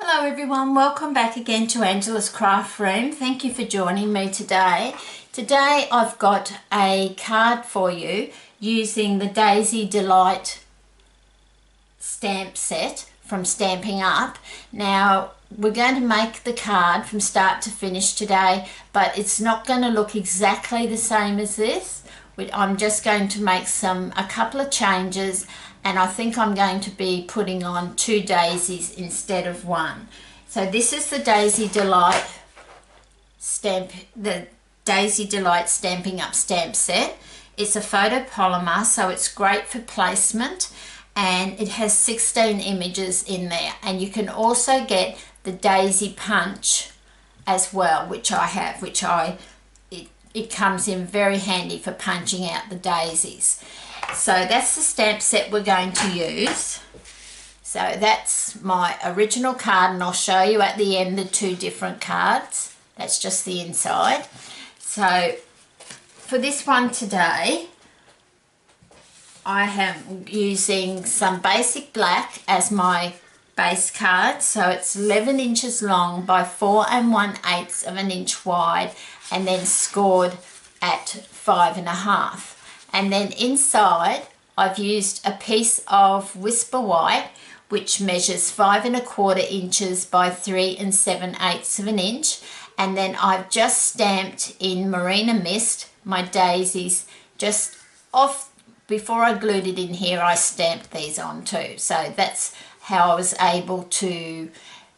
Hello everyone, welcome back again to Angela's Craft Room. Thank you for joining me today. Today I've got a card for you using the Daisy Delight stamp set from Stamping Up. Now we're going to make the card from start to finish today, but it's not going to look exactly the same as this. I'm just going to make a couple of changes, and I think I'm going to be putting on 2 daisies instead of 1. So this is the Daisy Delight Stamping Up stamp set. It's a photopolymer, so it's great for placement, and it has 16 images in there. And you can also get the daisy punch as well, which I have, it comes in very handy for punching out the daisies. So that's the stamp set we're going to use. So that's my original card, and I'll show you at the end the 2 different cards. That's just the inside. So for this one today, I am using some basic black as my base card. So it's 11 inches long by 4 1/8 of an inch wide, and then scored at 5.5. And then inside I've used a piece of Whisper White, which measures 5 1/4 inches by 3 7/8 of an inch. And then I've just stamped in Marina Mist my daisies just off. Before I glued it in here, I stamped these on too. So that's how I was able to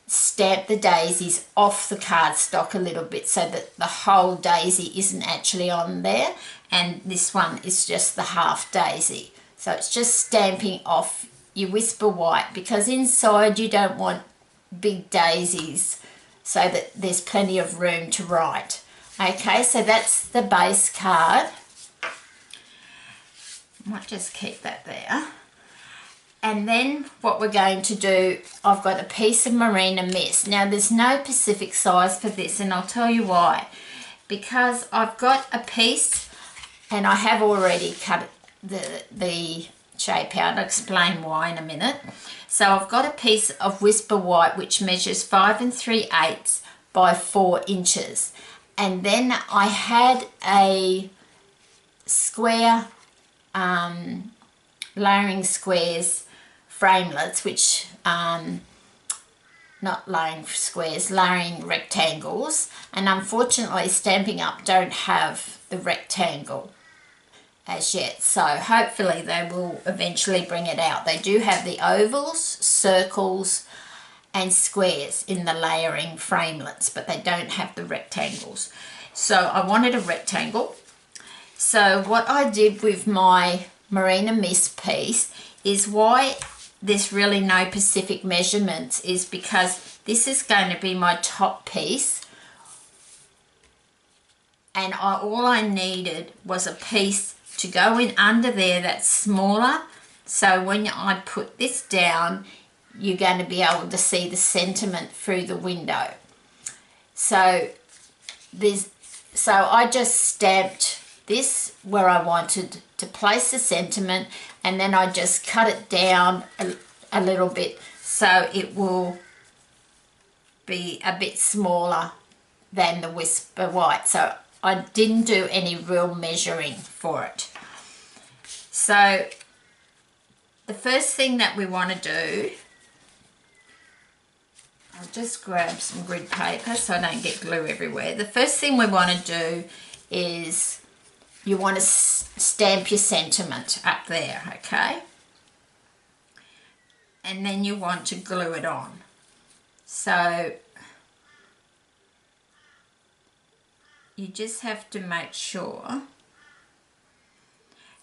stamp the daisies off the cardstock a little bit, so that the whole daisy isn't actually on there, and this one is just the half daisy. So it's just stamping off your Whisper White, because inside you don't want big daisies, so that there's plenty of room to write. Okay, so that's the base card. Might just keep that there. And then what we're going to do, I've got a piece of Marina Mist. Now there's no Pacific size for this, and I'll tell you why. Because I've got a piece, and I have already cut the shape out. I'll explain why in a minute. So I've got a piece of Whisper White which measures 5 3/8 by 4 inches. And then I had a square, layering squares framelets, which not layering squares, layering rectangles, and unfortunately Stamping Up don't have the rectangle as yet, so hopefully they will eventually bring it out. They do have the ovals, circles and squares in the layering framelets, but they don't have the rectangles. So I wanted a rectangle. So what I did with my Marina Mist piece is, why there's really no Pacific measurements, is because this is going to be my top piece, and all I needed was a piece to go in under there that's smaller, so when I put this down you're going to be able to see the sentiment through the window. So I just stamped this where I wanted to place the sentiment, and then I just cut it down a little bit so it will be a bit smaller than the Whisper White. So I didn't do any real measuring for it. So the first thing that we want to do, I'll just grab some grid paper so I don't get glue everywhere. The first thing we want to do is you want to stamp your sentiment up there, okay? And then you want to glue it on. So you just have to make sure,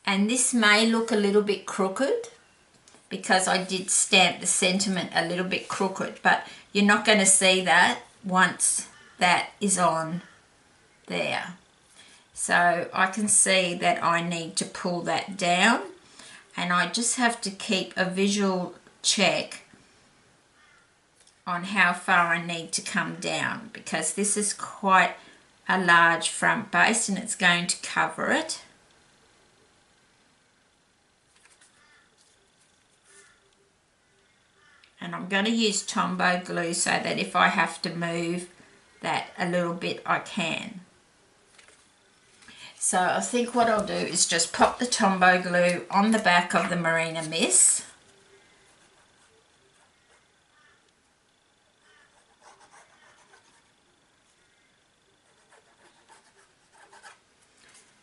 and this may look a little bit crooked because I did stamp the sentiment a little bit crooked, but you're not going to see that once that is on there. So I can see that I need to pull that down, and I just have to keep a visual check on how far I need to come down, because this is quite a large front base and it's going to cover it. And I'm going to use Tombow glue so that if I have to move that a little bit, I can. So I think what I'll do is just pop the Tombow glue on the back of the Marina Mist.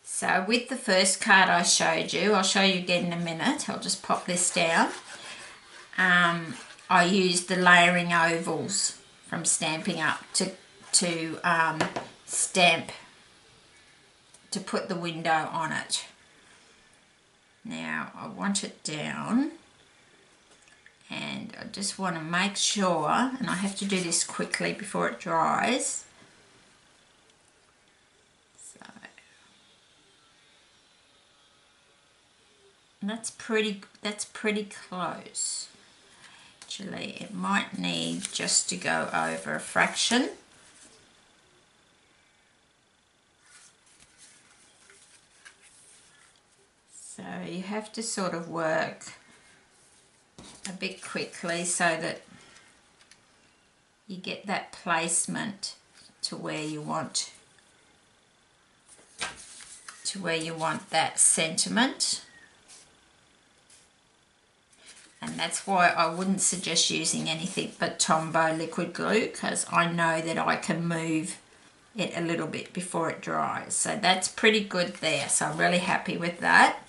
So with the first card I showed you, I'll show you again in a minute. I'll just pop this down. I used the layering ovals from Stamping Up to stamp, to put the window on it. Now I want it down, and I just want to make sure, and I have to do this quickly before it dries. And that's pretty close. Actually, it might need just to go over a fraction. So you have to sort of work a bit quickly so that you get that placement to where you want that sentiment. And that's why I wouldn't suggest using anything but Tombow liquid glue, because I know that I can move it a little bit before it dries. So that's pretty good there. So I'm really happy with that.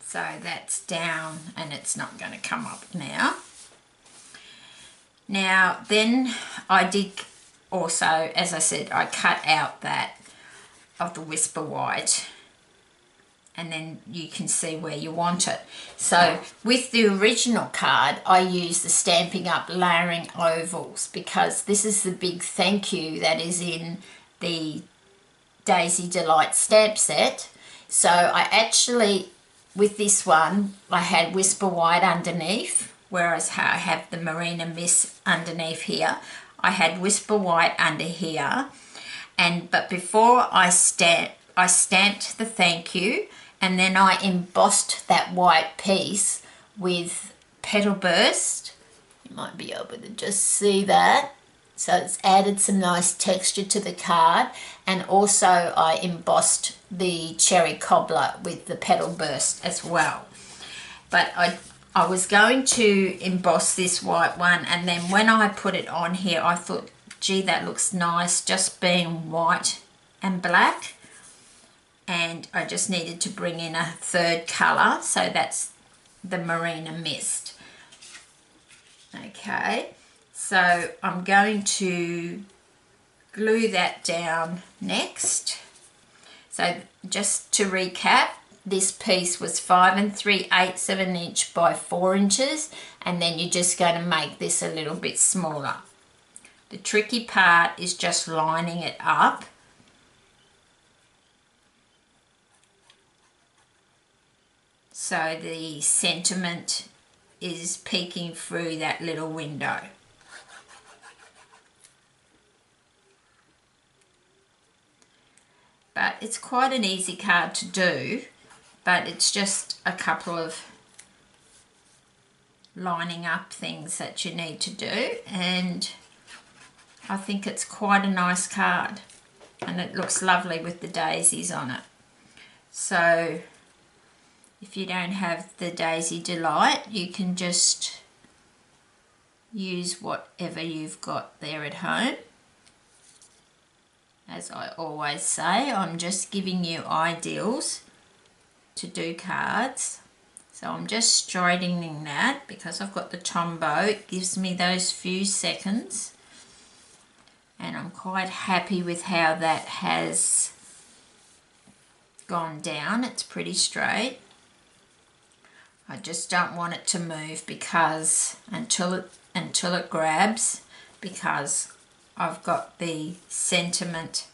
So that's down, and it's not going to come up now. Now then I did also, as I said, I cut out that of the Whisper White, and then you can see where you want it. So with the original card, I used the Stamping Up layering ovals, because this is the big thank you that is in the Daisy Delight stamp set. So I actually, with this one, I had Whisper White underneath, whereas I have the Marina Mist underneath here. I had Whisper White under here, but before I stamped the thank you, and then I embossed that white piece with Petal Burst. You might be able to just see that. So it's added some nice texture to the card, and also I embossed the Cherry Cobbler with the Petal Burst as well. But I was going to emboss this white one, and then when I put it on here, I thought, gee, that looks nice just being white and black. And I just needed to bring in a third colour, so that's the Marina Mist. Okay, so I'm going to glue that down next. So just to recap, this piece was 5 3/8 of an inch by 4 inches, and then you're just going to make this a little bit smaller. The tricky part is just lining it up. So the sentiment is peeking through that little window. But it's quite an easy card to do, but it's just a couple of lining up things that you need to do, and I think it's quite a nice card, and it looks lovely with the daisies on it. So if you don't have the Daisy Delight, you can just use whatever you've got there at home. As I always say, I'm just giving you ideals to do cards. So I'm just straightening that because I've got the Tombow. It gives me those few seconds. And I'm quite happy with how that has gone down. It's pretty straight. I just don't want it to move because until it grabs, because I've got the sentiment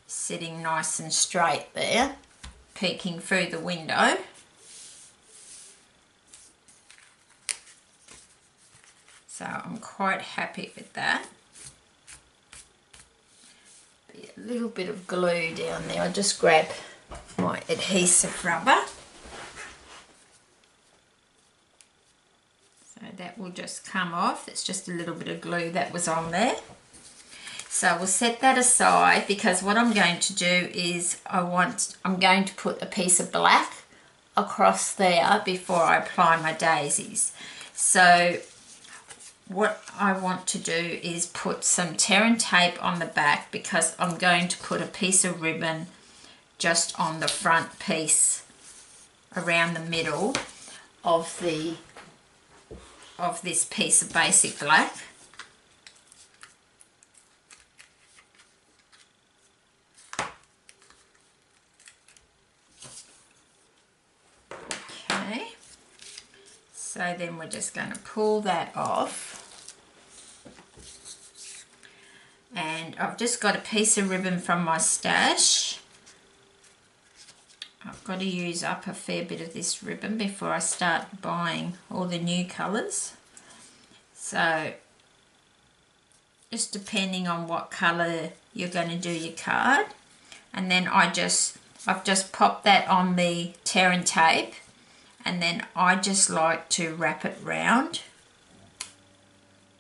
sitting nice and straight there, peeking through the window. So I'm quite happy with that. Be a little bit of glue down there. I'll just grab my adhesive rubber. that will just come off. It's just a little bit of glue that was on there. So we'll set that aside, because what I'm going to do is I'm going to put a piece of black across there before I apply my daisies. So what I want to do is put some tear and tape on the back, because I'm going to put a piece of ribbon just on the front piece around the middle of this piece of basic black. Okay, so then we're just going to pull that off. And I've just got a piece of ribbon from my stash. I've got to use up a fair bit of this ribbon before I start buying all the new colours. So just depending on what colour you're going to do your card. And then I've just popped that on the tear and tape, and then I just like to wrap it round.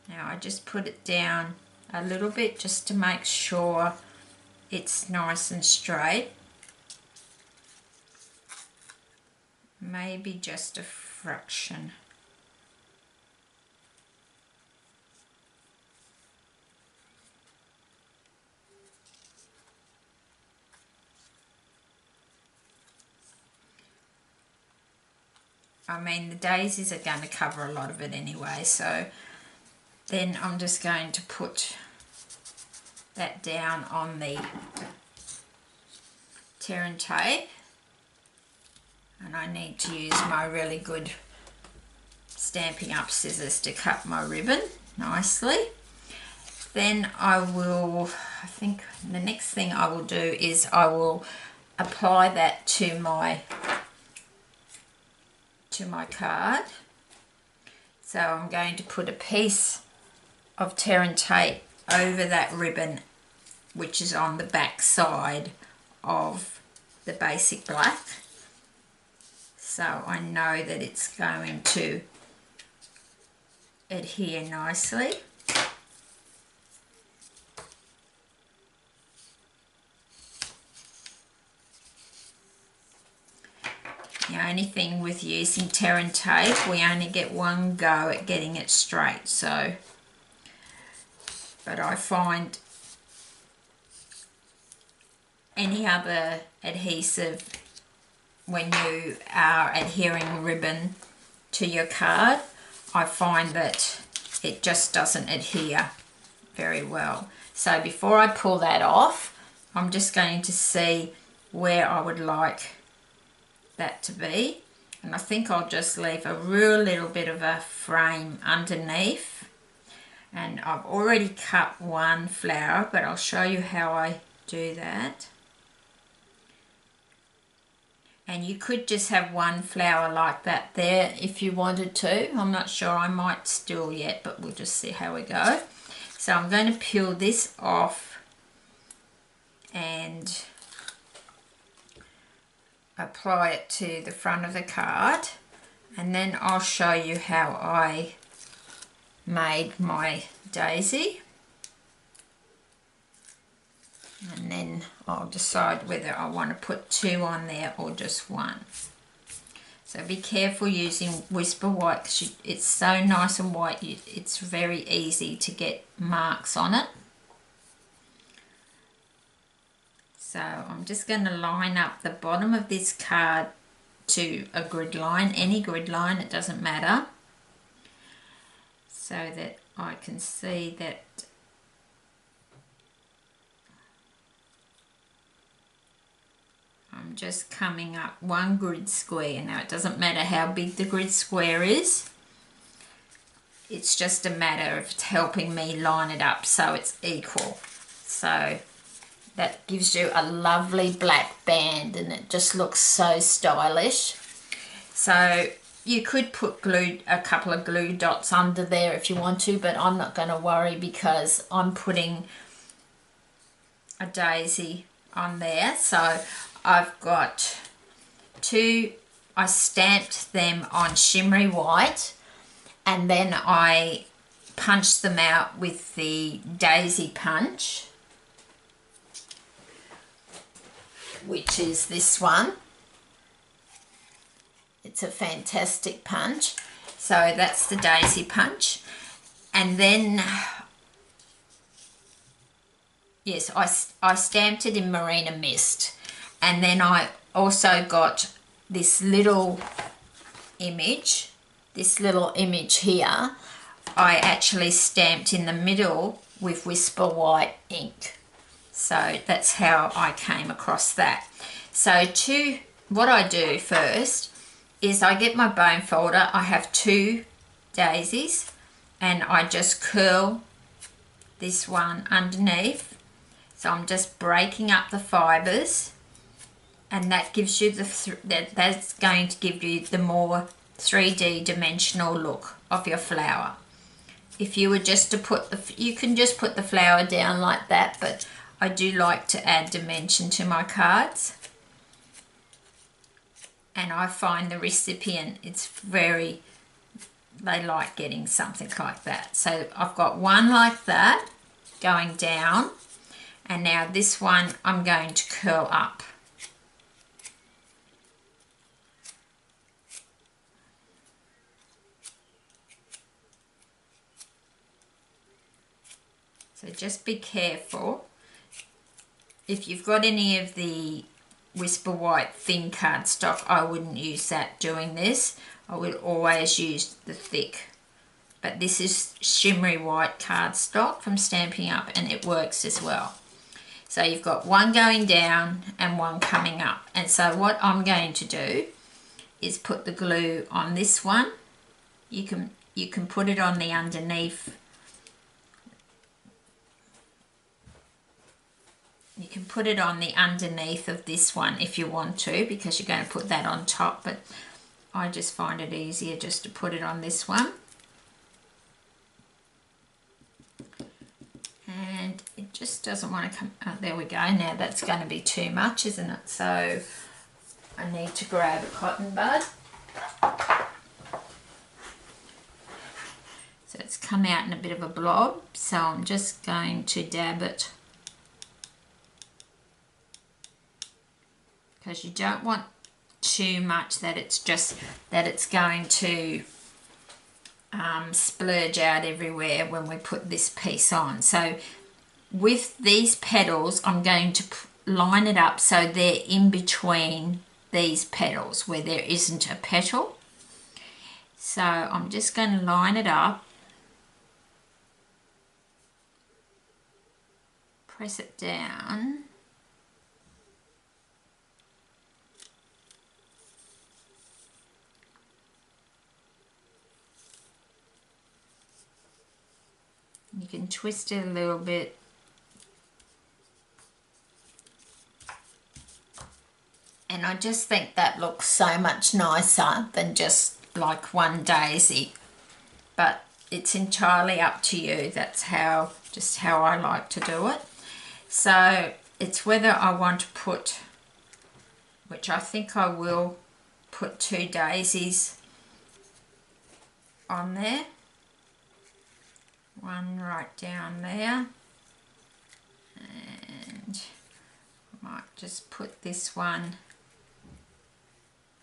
Now I just put it down a little bit just to make sure it's nice and straight. Maybe just a fraction. I mean, the daisies are going to cover a lot of it anyway, so then I'm just going to put that down on the tear and tape, and I need to use my really good Stampin' Up scissors to cut my ribbon nicely. Then I think the next thing I will do is I will apply that to my card. So I'm going to put a piece of tear and tape over that ribbon, which is on the back side of the basic black, so I know that it's going to adhere nicely. The only thing with using tear and tape, we only get one go at getting it straight. So, but I find any other adhesive, when you are adhering ribbon to your card, I find that it just doesn't adhere very well. So before I pull that off, I'm just going to see where I would like that to be, and I think I'll just leave a real little bit of a frame underneath. And I've already cut one flower, but I'll show you how I do that. And you could just have one flower like that there if you wanted to. I'm not sure, I might still yet, but we'll just see how we go. So I'm going to peel this off and apply it to the front of the card, and then I'll show you how I made my daisy, and then I'll decide whether I want to put two on there or just one. So be careful using Whisper White, because it's so nice and white, it's very easy to get marks on it. So I'm just going to line up the bottom of this card to a grid line, any grid line, it doesn't matter, so that I can see that I'm just coming up one grid square. Now it doesn't matter how big the grid square is, it's just a matter of helping me line it up so it's equal. So that gives you a lovely black band, and it just looks so stylish. So you could put a couple of glue dots under there if you want to, but I'm not going to worry because I'm putting a daisy on there. So I've got two, I stamped them on shimmery white, and then I punch them out with the Daisy punch, which is this one. It's a fantastic punch. So that's the Daisy punch. And then, yes, I stamped it in Marina Mist. And then I also got this little image here. I actually stamped in the middle with Whisper White ink. So that's how I came across that. So what I do first is I get my bone folder. I have 2 daisies and I just curl this one underneath. So I'm just breaking up the fibres, and that gives you that's going to give you the more 3D dimensional look of your flower. If you were just to put you can just put the flower down like that, but I do like to add dimension to my cards. And I find the recipient, they like getting something like that. So I've got one like that going down, and now this one I'm going to curl up. So just be careful. If you've got any of the Whisper White thin cardstock, I wouldn't use that doing this. I would always use the thick. But this is shimmery white cardstock from Stampin' Up, and it works as well. So you've got one going down and one coming up. And so what I'm going to do is put the glue on this one. You can put it on the underneath. You can put it on the underneath of this one if you want to, because you're going to put that on top, but I just find it easier just to put it on this one. And it just doesn't want to come out. There we go. Now that's going to be too much, isn't it? So I need to grab a cotton bud. So it's come out in a bit of a blob, so I'm just going to dab it, because you don't want too much that it's going to splurge out everywhere when we put this piece on. So with these petals, I'm going to line it up so they're in between these petals where there isn't a petal. So I'm just going to line it up, press it down. You can twist it a little bit. And I just think that looks so much nicer than just like one daisy. But it's entirely up to you. That's just how I like to do it. So it's whether I want to put, which I think I will put 2 daisies on there. One right down there, and I might just put this one.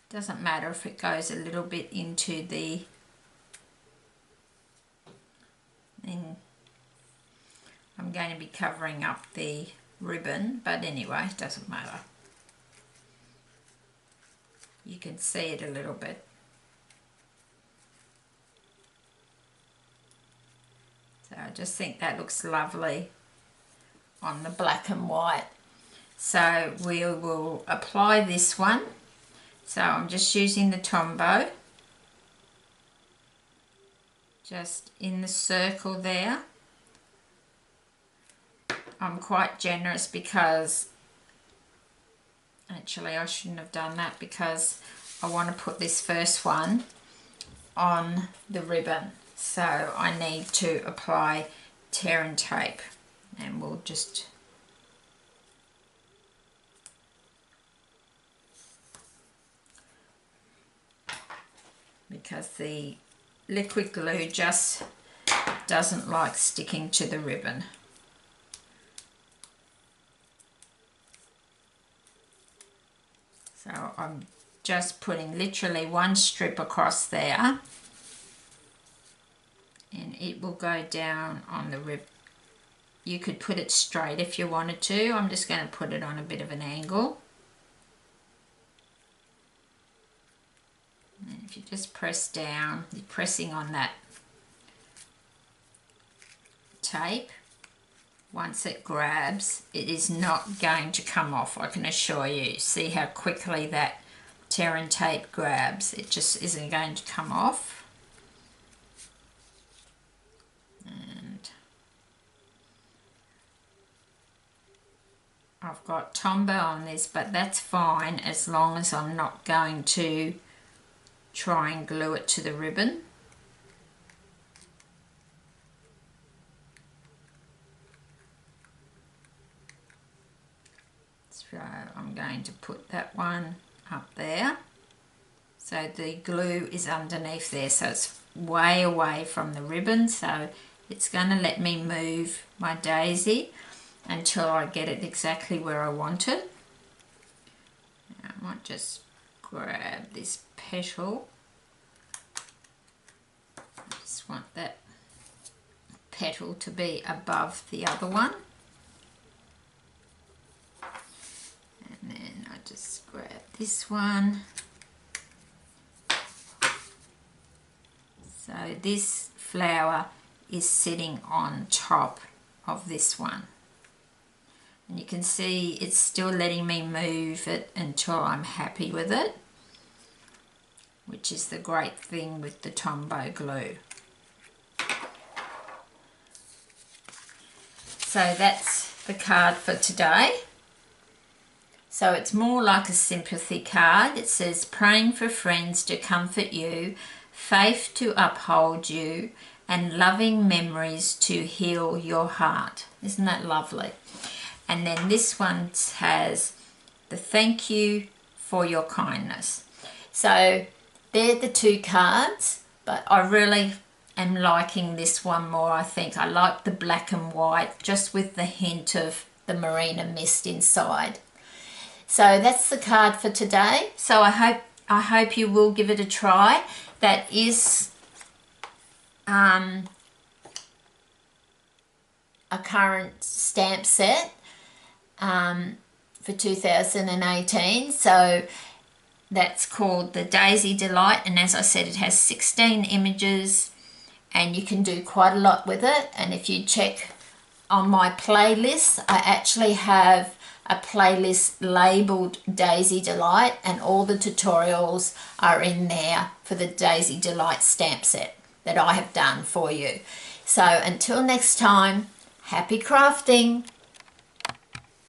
Doesn't matter if it goes a little bit into the, then I'm going to be covering up the ribbon, but anyway, it doesn't matter. You can see it a little bit. So I just think that looks lovely on the black and white. So we will apply this one. So I'm just using the Tombow, just in the circle there. I'm quite generous because, actually I shouldn't have done that, because I want to put this first one on the ribbon. So I need to apply tear and tape, and we'll just because the liquid glue just doesn't like sticking to the ribbon. So I'm just putting literally one strip across there, and it will go down on the rib. You could put it straight if you wanted to. I'm just going to put it on a bit of an angle. And if you just press down, you're pressing on that tape. Once it grabs, it is not going to come off, I can assure you. See how quickly that Terran tape grabs? It just isn't going to come off. And I've got Tombow on this, but that's fine as long as I'm not going to try and glue it to the ribbon. So I'm going to put that one up there. So the glue is underneath there, so it's way away from the ribbon, so it's going to let me move my daisy until I get it exactly where I want it. Now I might just grab this petal. I just want that petal to be above the other one. And then I just grab this one. So this flower is sitting on top of this one. And you can see it's still letting me move it until I'm happy with it, which is the great thing with the Tombow glue. So that's the card for today. So it's more like a sympathy card. It says, praying for friends to comfort you, faith to uphold you, and loving memories to heal your heart. Isn't that lovely? And then this one has the thank you for your kindness. So they're the two cards, but I really am liking this one more. I think I like the black and white, just with the hint of the Marina Mist inside. So that's the card for today. So I hope you will give it a try. That is a current stamp set for 2018. So that's called the Daisy Delight, and as I said, it has 16 images and you can do quite a lot with it. And if you check on my playlist, I actually have a playlist labeled Daisy Delight, and all the tutorials are in there for the Daisy Delight stamp set that I have done for you. So until next time, happy crafting.